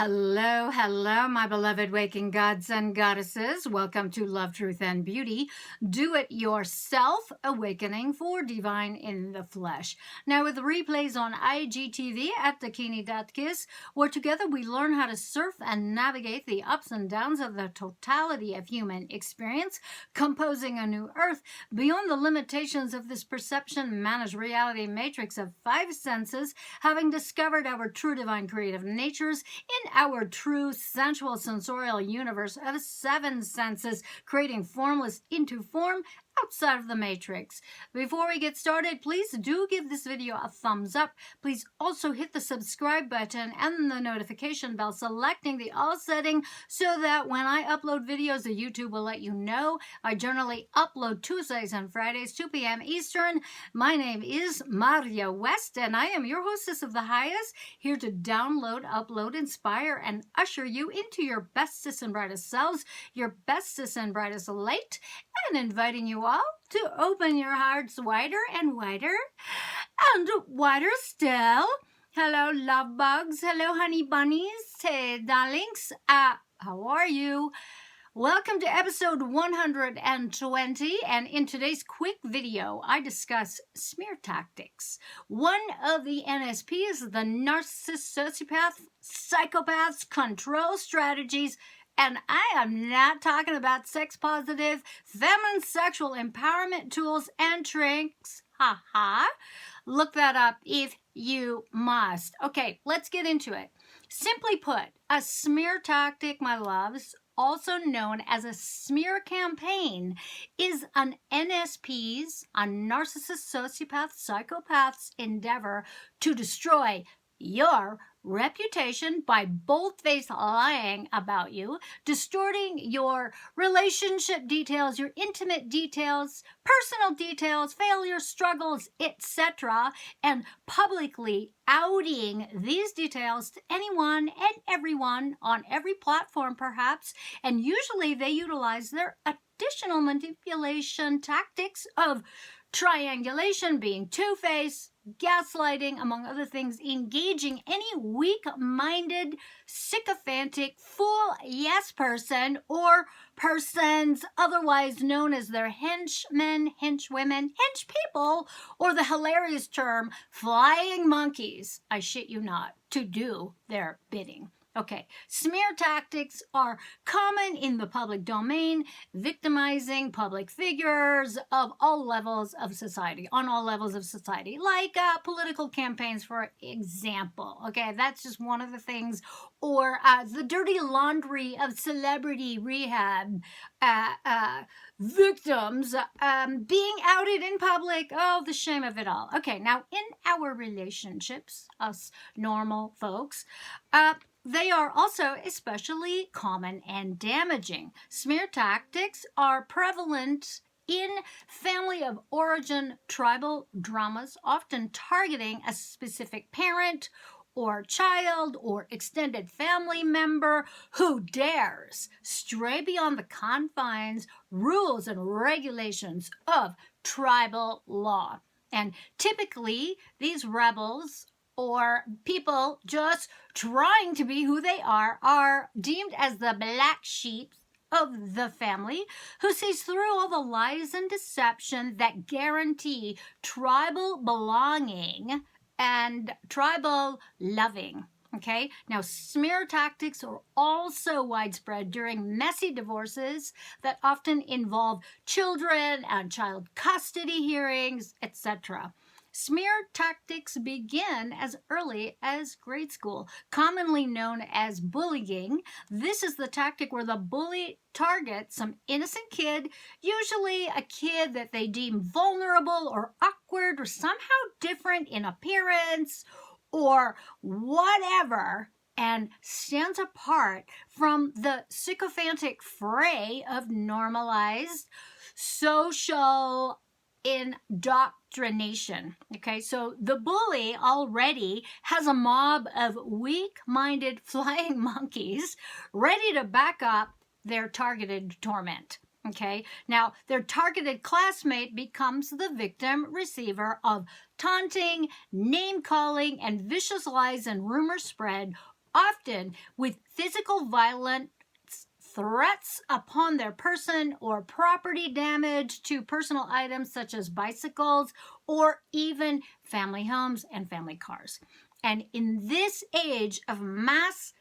Hello, hello, my beloved waking gods and goddesses. Welcome to Love, Truth, and Beauty. Do it yourself, awakening for divine in the flesh. Now, with replays on IGTV at Dakini.kiss, where together we learn how to surf and navigate the ups and downs of the totality of human experience, composing a new earth beyond the limitations of this perception managed reality matrix of five senses, having discovered our true divine creative natures in our true sensual sensorial universe of seven senses, creating formless into form outside of the matrix. Before we get started, please do give this video a thumbs up. Please also hit the subscribe button and the notification bell, selecting the all setting so that when I upload videos, the YouTube will let you know. I generally upload Tuesdays and Fridays, 2 p.m. Eastern. My name is Maria West, and I am your hostess of the highest, here to download, upload, inspire, and usher you into your bestest and brightest selves, your bestest and brightest light, and inviting you all to open your hearts wider and wider and wider still. Hello, love bugs. Hello, honey bunnies. Hey, darlings. How are you? Welcome to episode 120, and in today's quick video, I discuss smear tactics. One of the NSPs, the Narcissist-Sociopath-Psychopath's control strategies. And I am not talking about sex-positive, feminine sexual empowerment tools and tricks. Ha. Look that up if you must. Okay, let's get into it. Simply put, a smear tactic, my loves, also known as a smear campaign, is an NSP's, a Narcissist-Sociopath-Psychopath's endeavor to destroy your reputation by bold-faced lying about you, distorting your relationship details, your intimate details, personal details, failures, struggles, etc., and publicly outing these details to anyone and everyone on every platform perhaps, and usually they utilize their additional manipulation tactics of triangulation, being two-faced, gaslighting, among other things, engaging any weak-minded, sycophantic, full yes person or persons otherwise known as their henchmen, henchwomen, hench-people, or the hilarious term flying monkeys, I shit you not, to do their bidding. Okay, smear tactics are common in the public domain, victimizing public figures of all levels of society, on all levels of society, like political campaigns, for example. Okay, that's just one of the things. Or the dirty laundry of celebrity rehab victims being outed in public. Oh, the shame of it all. Okay, now in our relationships, us normal folks, they are also especially common and damaging. Smear tactics are prevalent in family of origin tribal dramas, often targeting a specific parent or child or extended family member who dares stray beyond the confines, rules, and regulations of tribal law. And typically, these rebels or people just trying to be who they are deemed as the black sheep of the family, who sees through all the lies and deception that guarantee tribal belonging and tribal loving. Okay, now smear tactics are also widespread during messy divorces that often involve children and child custody hearings, etc. Smear tactics begin as early as grade school, commonly known as bullying. This is the tactic where the bully targets some innocent kid, usually a kid that they deem vulnerable or awkward or somehow different in appearance or whatever, and stands apart from the sycophantic fray of normalized social indoctrination. Okay, so the bully already has a mob of weak-minded flying monkeys ready to back up their targeted torment. Okay, now their targeted classmate becomes the victim receiver of taunting, name-calling, and vicious lies and rumor spread often with physical violence, threats upon their person, or property damage to personal items such as bicycles or even family homes and family cars. And in this age of mass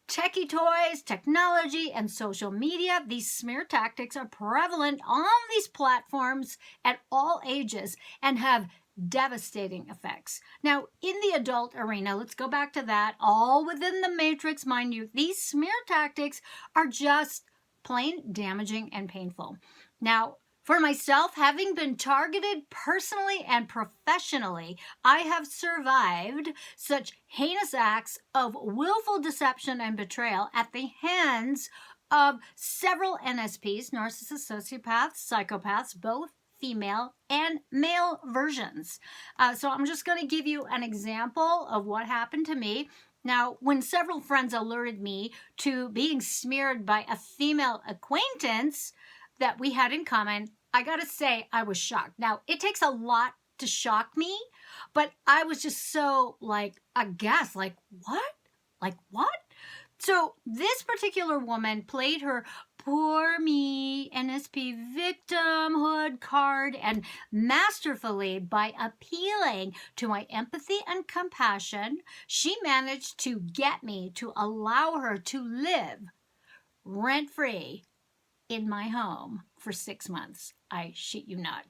techie toys, technology, and social media, these smear tactics are prevalent on these platforms at all ages and have devastating effects. Now, in the adult arena, let's go back to that, all within the matrix, mind you, these smear tactics are just plain damaging and painful. Now, for myself, having been targeted personally and professionally, I have survived such heinous acts of willful deception and betrayal at the hands of several NSPs, narcissist-sociopaths, psychopaths, both female and male versions. So I'm just going to give you an example of what happened to me. Now, when several friends alerted me to being smeared by a female acquaintance that we had in common, I gotta say, I was shocked. Now, it takes a lot to shock me, but I was just so, aghast. Like, what? Like, what? So this particular woman played her poor me NSP victimhood card, and masterfully, by appealing to my empathy and compassion, she managed to get me to allow her to live rent-free in my home for 6 months. I shit you not.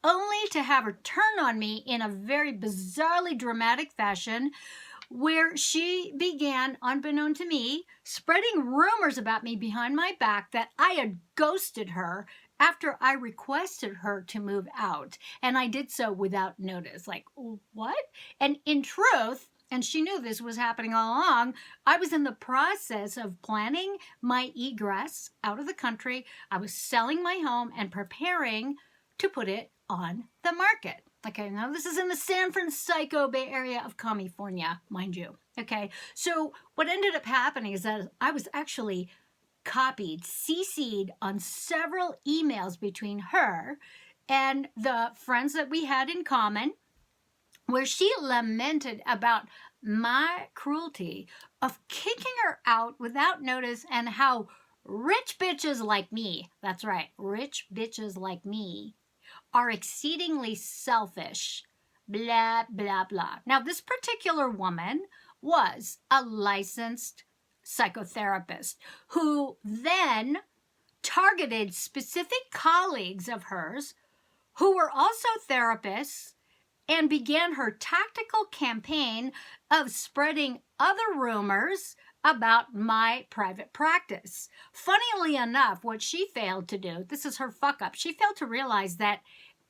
Only to have her turn on me in a very bizarrely dramatic fashion, where she began, unbeknown to me, spreading rumors about me behind my back that I had ghosted her after I requested her to move out. And I did so without notice. Like, what? And in truth, and she knew this was happening all along, I was in the process of planning my egress out of the country. I was selling my home and preparing to put it on the market. Okay, now this is in the San Francisco Bay Area of California, mind you. Okay, so what ended up happening is that I was actually copied, CC'd on several emails between her and the friends that we had in common, where she lamented about my cruelty of kicking her out without notice, and how rich bitches like me, that's right, rich bitches like me, are exceedingly selfish, blah, blah, blah. Now, this particular woman was a licensed psychotherapist who then targeted specific colleagues of hers who were also therapists, and began her tactical campaign of spreading other rumors about my private practice. Funnily enough, what she failed to do, this is her fuck up, she failed to realize that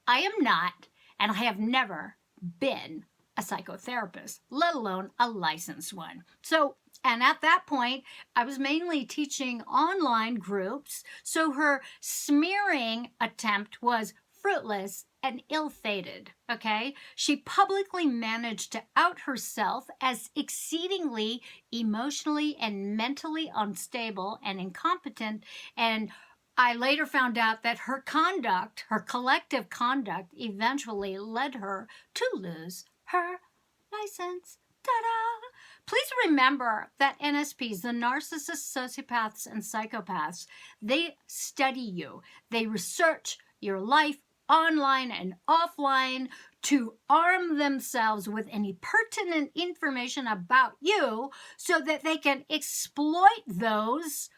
I am not, and I have never been, a psychotherapist, let alone a licensed one. So, and at that point, I was mainly teaching online groups, so her smearing attempt was fruitless and ill-fated, okay? She publicly managed to out herself as exceedingly emotionally and mentally unstable and incompetent, and I later found out that her conduct, her collective conduct, eventually led her to lose her license. Ta-da! Please remember that NSPs, the narcissists, sociopaths, and psychopaths, they study you. They research your life online and offline to arm themselves with any pertinent information about you so that they can exploit those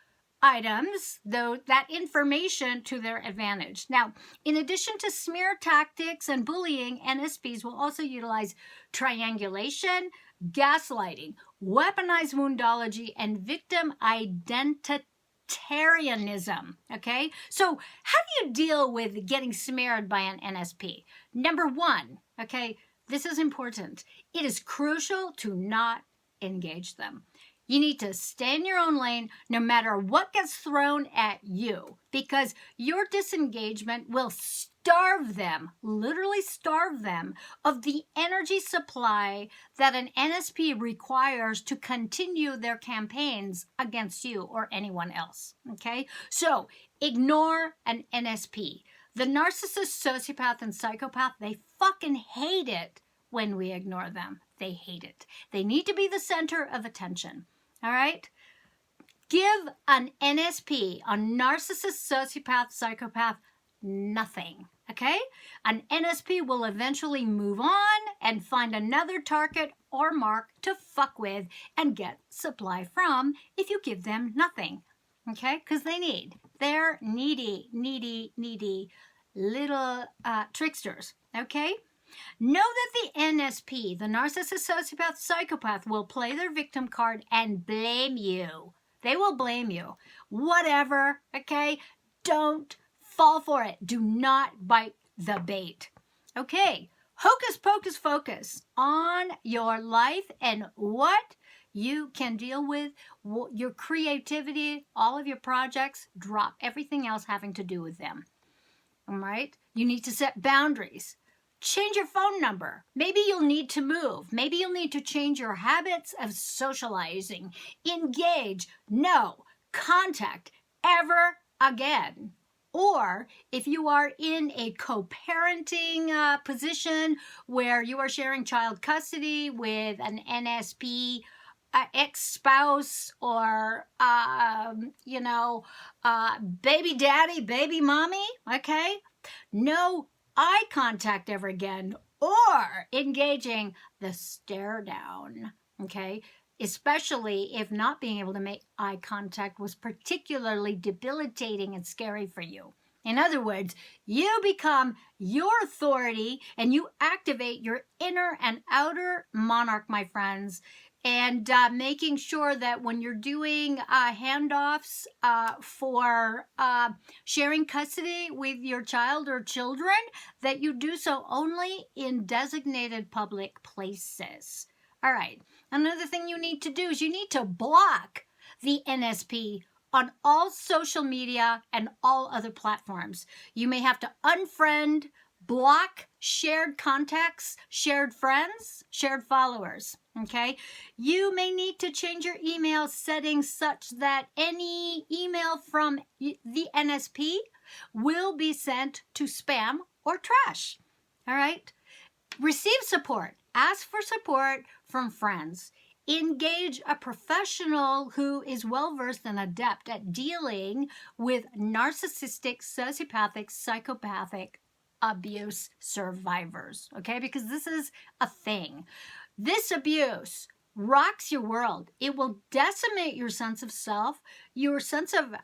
items, that information, to their advantage. Now, in addition to smear tactics and bullying, NSPs will also utilize triangulation, gaslighting, weaponized woundology, and victim identitarianism. Okay, so how do you deal with getting smeared by an NSP? Number one, okay, this is important. It is crucial to not engage them. You need to stay in your own lane no matter what gets thrown at you, because your disengagement will starve them, literally starve them, of the energy supply that an NSP requires to continue their campaigns against you or anyone else, okay? So ignore an NSP. The narcissist, sociopath, and psychopath, they fucking hate it when we ignore them. They hate it. They need to be the center of attention. All right? Give an NSP, a narcissist-sociopath-psychopath, nothing, okay? An NSP will eventually move on and find another target or mark to fuck with and get supply from if you give them nothing, okay? Because they're needy little tricksters, okay? Know that the NSP, the Narcissist-Sociopath-Psychopath, will play their victim card and blame you. They will blame you. Whatever, okay? Don't fall for it. Do not bite the bait. Okay, hocus pocus focus on your life and what you can deal with, your creativity, all of your projects. Drop everything else having to do with them. All right? You need to set boundaries. Change your phone number. Maybe you'll need to move. Maybe you'll need to change your habits of socializing. Engage. No contact ever again. Or if you are in a co-parenting position where you are sharing child custody with an NSP ex-spouse or, baby daddy, baby mommy, okay? No eye contact ever again, or engaging the stare down, okay? Especially if not being able to make eye contact was particularly debilitating and scary for you. In other words, you become your authority and you activate your inner and outer monarch, my friends, and making sure that when you're doing handoffs for sharing custody with your child or children, that you do so only in designated public places. All right. Another thing you need to do is you need to block the NSP on all social media and all other platforms. You may have to unfriend, block shared contacts, shared friends, shared followers, okay? You may need to change your email settings such that any email from the NSP will be sent to spam or trash, all right? Receive support. Ask for support from friends. Engage a professional who is well-versed and adept at dealing with narcissistic, sociopathic, psychopathic abuse survivors, okay? Because this is a thing. This abuse rocks your world. It will decimate your sense of self, your sense of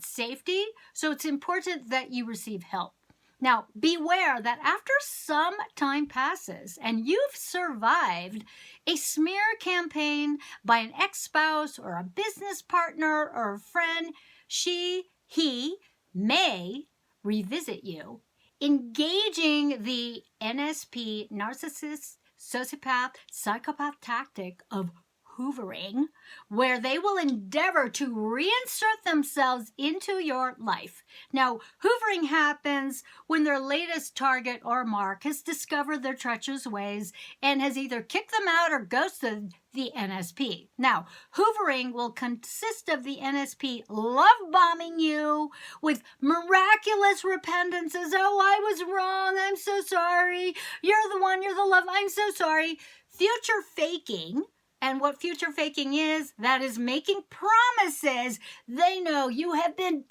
safety. So it's important that you receive help. Now, beware that after some time passes and you've survived a smear campaign by an ex-spouse or a business partner or a friend, he may revisit you, engaging the NSP, narcissist, sociopath, psychopath tactic of hoovering, where they will endeavor to reinsert themselves into your life. Now, hoovering happens when their latest target or mark has discovered their treacherous ways and has either kicked them out or ghosted the NSP. Now, hoovering will consist of the NSP love bombing you with miraculous repentances. Oh, I was wrong. I'm so sorry. You're the one. You're the love. I'm so sorry. Future faking. And what future faking is, that is making promises they know you have been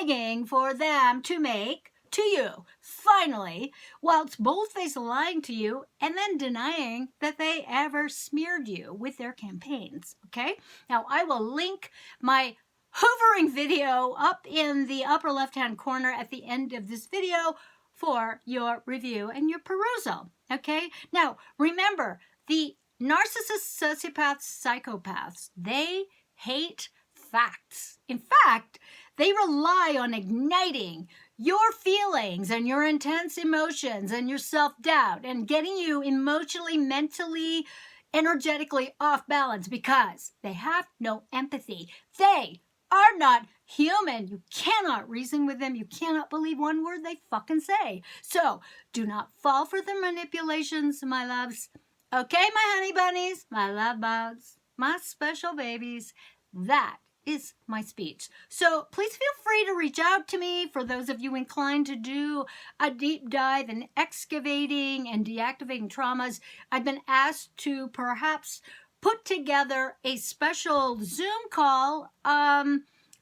dying for them to make to you. Finally, whilst boldface lying to you and then denying that they ever smeared you with their campaigns. Okay? Now, I will link my hoovering video up in the upper left-hand corner at the end of this video for your review and your perusal. Okay? Now, remember, the narcissist, sociopaths, psychopaths, they hate facts. In fact, they rely on igniting your feelings and your intense emotions and your self-doubt and getting you emotionally, mentally, energetically off balance because they have no empathy. They are not human. You cannot reason with them. You cannot believe one word they fucking say. So do not fall for their manipulations, my loves. Okay, my honey bunnies, my love bugs, my special babies, that is my speech. So please feel free to reach out to me for those of you inclined to do a deep dive in excavating and deactivating traumas. I've been asked to perhaps put together a special Zoom call,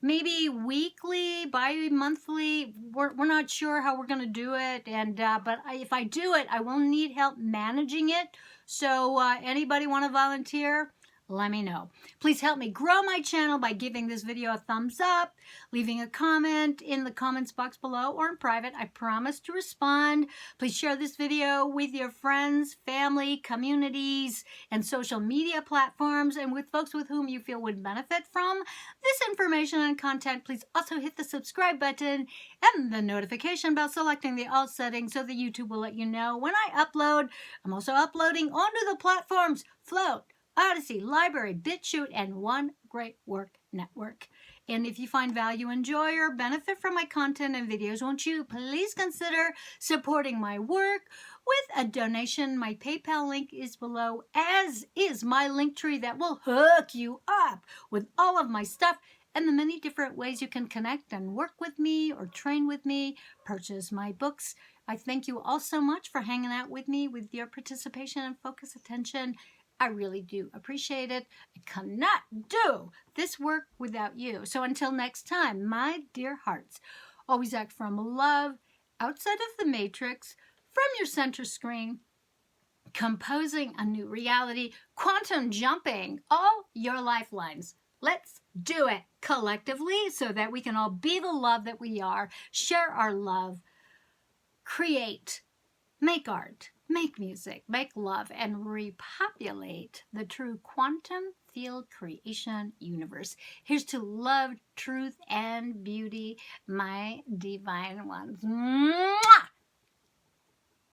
maybe weekly, bi-monthly. We're not sure how we're going to do it, but if I do it, I will need help managing it. So anybody want to volunteer? Let me know. Please help me grow my channel by giving this video a thumbs up, leaving a comment in the comments box below or in private. I promise to respond. Please share this video with your friends, family, communities, and social media platforms, and with folks with whom you feel would benefit from this information and content. Please also hit the subscribe button and the notification bell, selecting the all settings so that YouTube will let you know when I upload. I'm also uploading onto the platforms Float, Odyssey, Library, BitChute, and One Great Work Network. And if you find value, enjoy, or benefit from my content and videos, won't you please consider supporting my work with a donation? My PayPal link is below, as is my link tree that will hook you up with all of my stuff and the many different ways you can connect and work with me or train with me, purchase my books. I thank you all so much for hanging out with me, with your participation and focused attention. I really do appreciate it. I cannot do this work without you. So until next time, my dear hearts, always act from love, outside of the matrix, from your center screen, composing a new reality, quantum jumping all your lifelines. Let's do it collectively so that we can all be the love that we are, share our love, create, make art, make music, make love, and repopulate the true quantum field creation universe. Here's to love, truth, and beauty, my divine ones. Mwah!